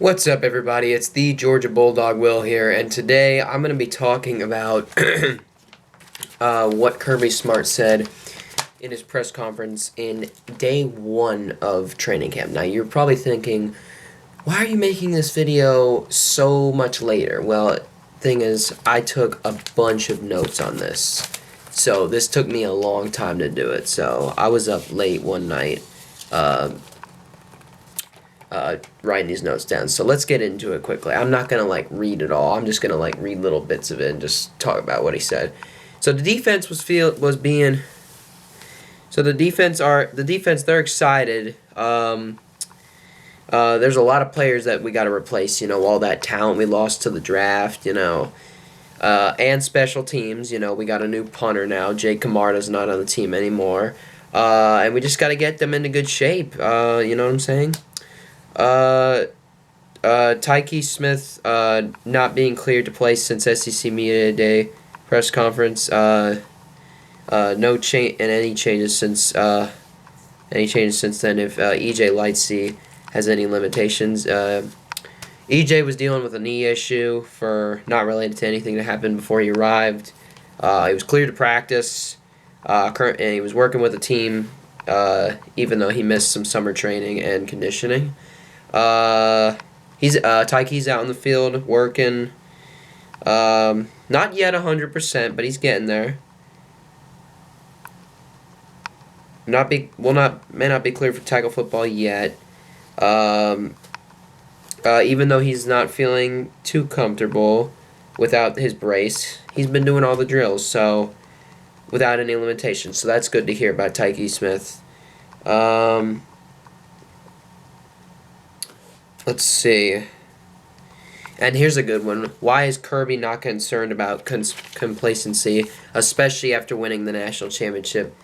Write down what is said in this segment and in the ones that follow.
What's up, everybody? It's the Georgia Bulldog Will here, and today I'm going to be talking about what Kirby Smart said in his press conference in day one of training camp. Now, you're probably thinking, why are you making this video so much later? Well, thing is, I took a bunch of notes on this, so this took me a long time to do it. So I was up late one night writing these notes down. So let's get into it quickly. I'm not gonna read it all. I'm just gonna read little bits of it and just talk about what he said. So the defense the defense they're excited. There's a lot of players that we got to replace. All that talent we lost to the draft. And special teams. We got a new punter now. Jake Camarda's not on the team anymore. And we just got to get them into good shape. You know what I'm saying? Tyke Smith not being cleared to play since SEC Media Day press conference. No change and any changes since then. If EJ Lightsey has any limitations, EJ was dealing with a knee issue for not related to anything that happened before he arrived. He was cleared to practice. And he was working with the team, even though he missed some summer training and conditioning. Tyke's out in the field working. Not yet 100%, but he's getting there. May not be cleared for tackle football yet. Even though he's not feeling too comfortable without his brace, he's been doing all the drills, so without any limitations. So that's good to hear about Tyke Smith. Let's see. And here's a good one. Why is Kirby not concerned about complacency, especially after winning the national championship?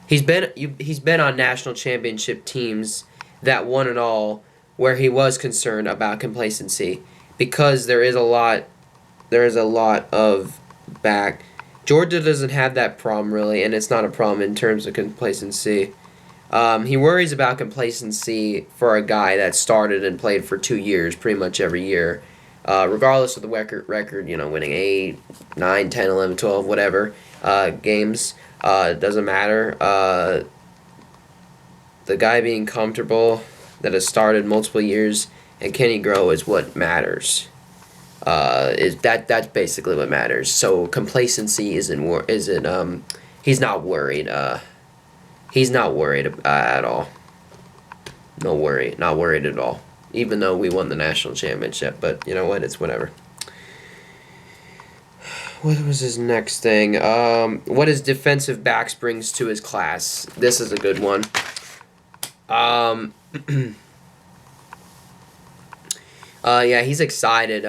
He's been on national championship teams that won it all where he was concerned about complacency because there is a lot of back. Georgia doesn't have that problem really, and it's not a problem in terms of complacency. He worries about complacency for a guy that started and played for 2 years pretty much every year. Regardless of the record, winning 8, 9, 10, 11, 12, whatever games, doesn't matter. The guy being comfortable that has started multiple years and can he grow is what matters. That's basically what matters. So complacency he's not worried. He's not worried at all. Not worried at all. Even though we won the national championship, but you know what? It's whatever. What was his next thing? What his defensive backs brings to his class. This is a good one. Yeah, he's excited.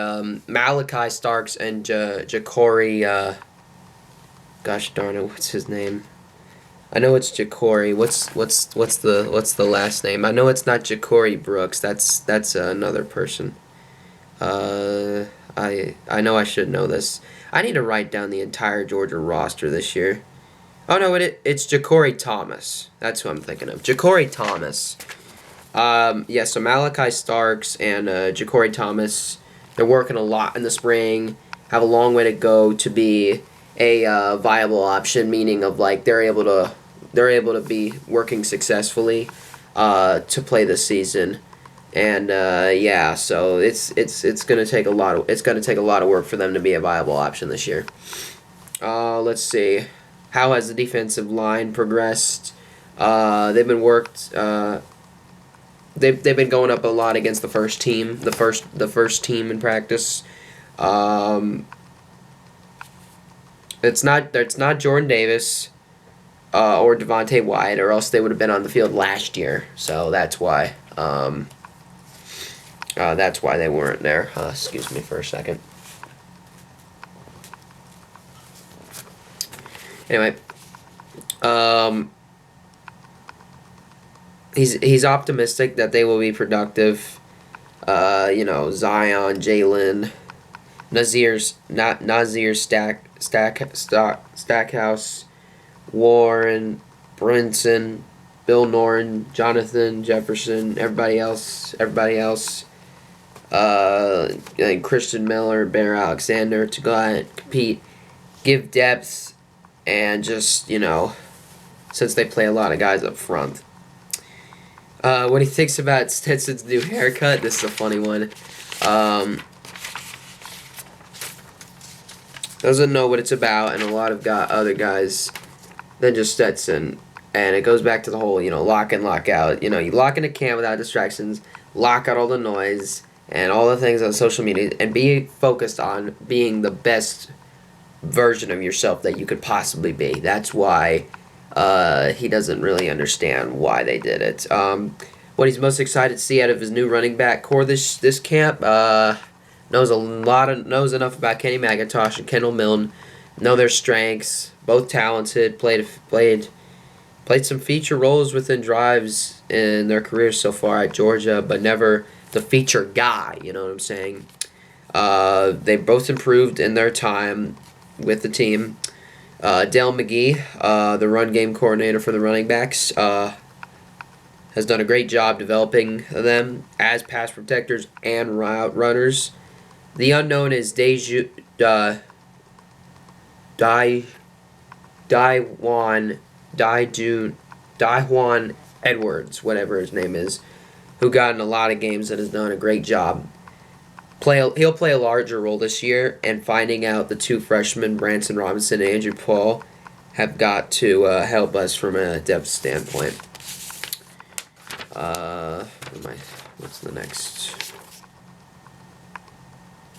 Malachi Starks and Ja'Cory. Gosh darn it, what's his name? I know it's Ja'Cory. What's the last name? I know it's not Ja'Cory Brooks. That's another person. I know I should know this. I need to write down the entire Georgia roster this year. Oh no, it's Ja'Cory Thomas. That's who I'm thinking of. Ja'Cory Thomas. Yeah. So Malachi Starks and Ja'Cory Thomas, they're working a lot in the spring. Have a long way to go to be a viable option, meaning of they're able to be working successfully to play this season, and yeah, so it's gonna take a lot of work for them to be a viable option this year. Let's see, how has the defensive line progressed? They've been worked. They've been going up a lot against the first team, the first team in practice. It's not Jordan Davis or Devontae Wyatt, or else they would have been on the field last year. So that's why. That's why they weren't there. Excuse me for a second. Anyway, he's optimistic that they will be productive. Zion, Jalen, Nazir Stackhouse, Warren, Brinson, Bill Noren, Jonathan Jefferson, everybody else. and Christian Miller, Bear Alexander to go out and compete, give depth, and just, since they play a lot of guys up front. When he thinks about Stetson's new haircut, this is a funny one. Doesn't know what it's about, and a lot of other guys than just Stetson. And it goes back to the whole, lock in, lock out. You lock in a camp without distractions, lock out all the noise and all the things on social media, and be focused on being the best version of yourself that you could possibly be. That's why he doesn't really understand why they did it. What he's most excited to see out of his new running back core this camp, knows enough about Kenny McIntosh and Kendall Milne, know their strengths, both talented, played some feature roles within drives in their careers so far at Georgia, but never the feature guy, you know what I'm saying? They both improved in their time with the team. Dale McGee, the run game coordinator for the running backs, has done a great job developing them as pass protectors and route runners. The unknown is Dajuan Edwards, whatever his name is, who got in a lot of games and has done a great job. He'll play a larger role this year, and finding out the two freshmen, Branson Robinson and Andrew Paul, have got to help us from a depth standpoint. What's the next?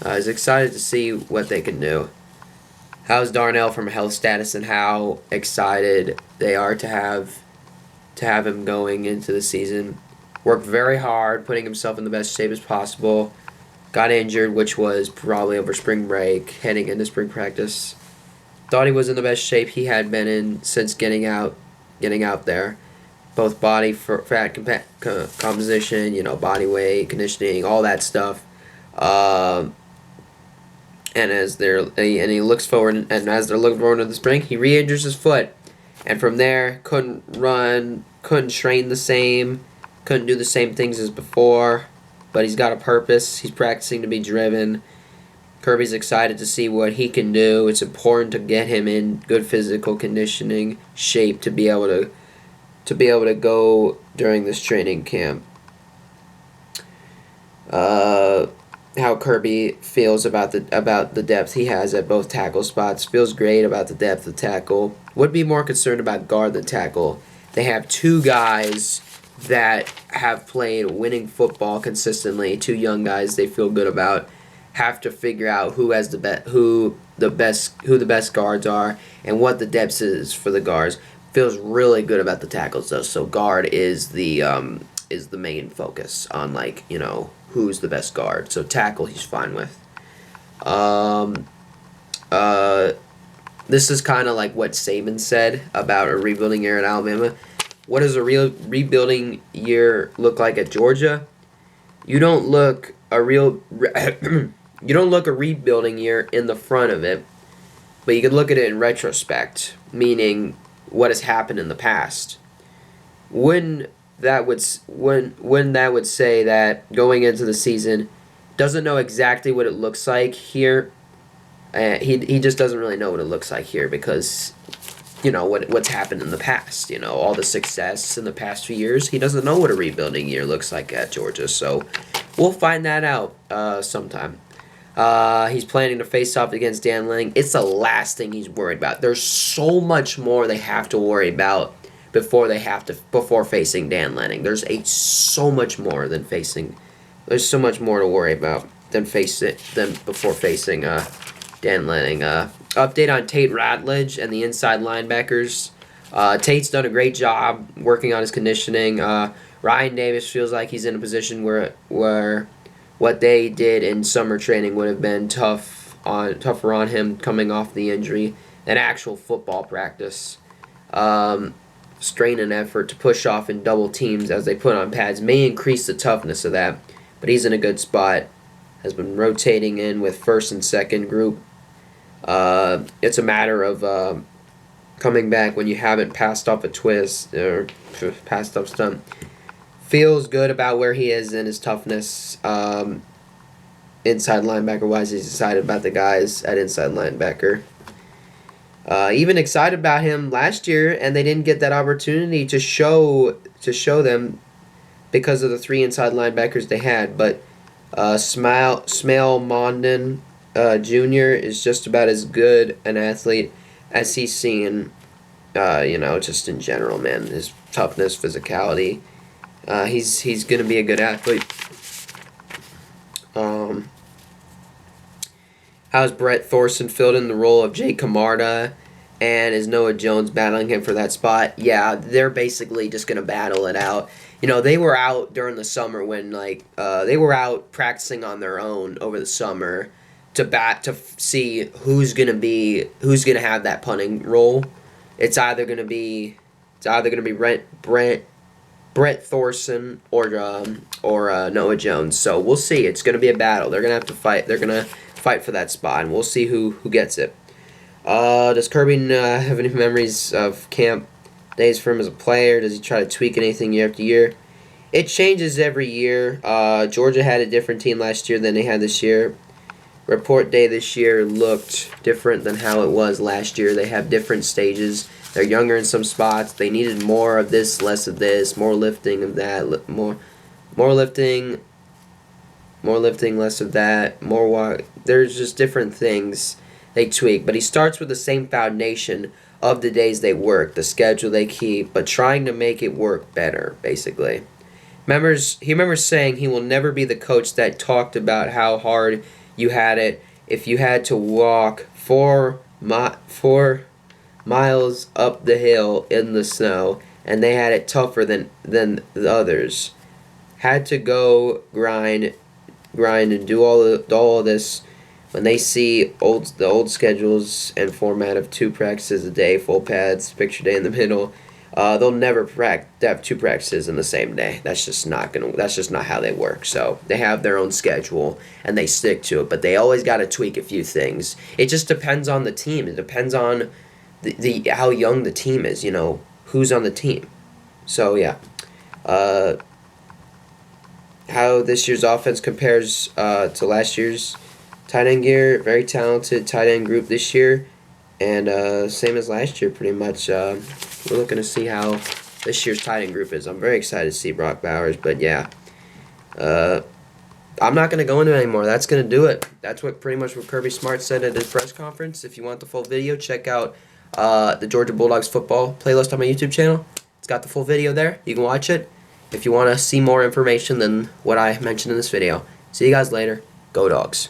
I was excited to see what they can do. How's Darnell from health status, and how excited they are to have him going into the season. Worked very hard, putting himself in the best shape as possible. Got injured, which was probably over spring break, heading into spring practice. Thought he was in the best shape he had been in since getting out there. Both body fat composition, body weight, conditioning, all that stuff. And he looks forward, and as they're looking forward to the spring, he re-injures his foot, and from there couldn't run, couldn't train the same, couldn't do the same things as before. But he's got a purpose. He's practicing to be driven. Kirby's excited to see what he can do. It's important to get him in good physical conditioning shape to be able to go during this training camp. How Kirby feels about the depth he has at both tackle spots. Feels great about the depth of tackle. Would be more concerned about guard than tackle. They have two guys that have played winning football consistently. Two young guys they feel good about. Have to figure out who the best guards are and what the depth is for the guards. Feels really good about the tackles though. So guard is the main focus on who's the best guard. So tackle he's fine with. This is kind of like what Saban said about a rebuilding year at Alabama. What does a real rebuilding year look like at Georgia? You don't look a rebuilding year in the front of it, but you could look at it in retrospect, meaning what has happened in the past. When that would say that going into the season, doesn't know exactly what it looks like here. He just doesn't really know what it looks like here because what's happened in the past, all the success in the past few years. He doesn't know what a rebuilding year looks like at Georgia, so we'll find that out sometime. He's planning to face off against Dan Lanning. It's the last thing he's worried about. There's so much more they have to worry about before facing Dan Lanning. There's so much more to worry about than before facing Dan Lanning. Update on Tate Ratledge and the inside linebackers. Tate's done a great job working on his conditioning. Ryan Davis feels like he's in a position where what they did in summer training would have been tougher on him coming off the injury than actual football practice. Strain and effort to push off in double teams as they put on pads may increase the toughness of that, but he's in a good spot. Has been rotating in with first and second group. It's a matter of coming back when you haven't passed off a twist or passed off stunt. Feels good about where he is in his toughness. inside linebacker wise. He's excited about the guys at inside linebacker. Even excited about him last year, and they didn't get that opportunity to show them because of the 3 inside linebackers they had. But Smale Mondon Jr. is just about as good an athlete as he's seen. Just in general, man, his toughness, physicality. He's gonna be a good athlete. How's Brett Thorson filled in the role of Jake Camarda, and is Noah Jones battling him for that spot? Yeah, they're basically just gonna battle it out. They were out during the summer when they were out practicing on their own over the summer to see who's gonna have that punting role. It's either gonna be Brett Thorson or Noah Jones. So we'll see. It's gonna be a battle. They're gonna have to fight. They're gonna fight for that spot, and we'll see who gets it. Does Kirby have any memories of camp days for him as a player? Does he try to tweak anything year after year? It changes every year. Georgia had a different team last year than they had this year. Report day this year looked different than how it was last year. They have different stages. They're younger in some spots. They needed more of this, less of this, more lifting of that, more lifting, less of that, more walk. There's just different things they tweak. But he starts with the same foundation of the days they work, the schedule they keep, but trying to make it work better, basically. He remembers saying he will never be the coach that talked about how hard you had it if you had to walk 4 miles up the hill in the snow, and they had it tougher than the others. Had to go grind and do all of this. When they see the old schedules and format of 2 practices a day, full pads, picture day in the middle, they'll never have 2 practices in the same day. That's just not how they work. So they have their own schedule and they stick to it, but they always got to tweak a few things. It just depends on the team. It depends on the how young the team is. Who's on the team. So yeah, how this year's offense compares to last year's tight end gear. Very talented tight end group this year, and same as last year pretty much. We're looking to see how this year's tight end group is. I'm very excited to see Brock Bowers, but yeah. I'm not going to go into it anymore. That's going to do it. That's pretty much what Kirby Smart said at his press conference. If you want the full video, check out the Georgia Bulldogs football playlist on my YouTube channel. It's got the full video there. You can watch it if you want to see more information than what I mentioned in this video. See you guys later. Go Dogs.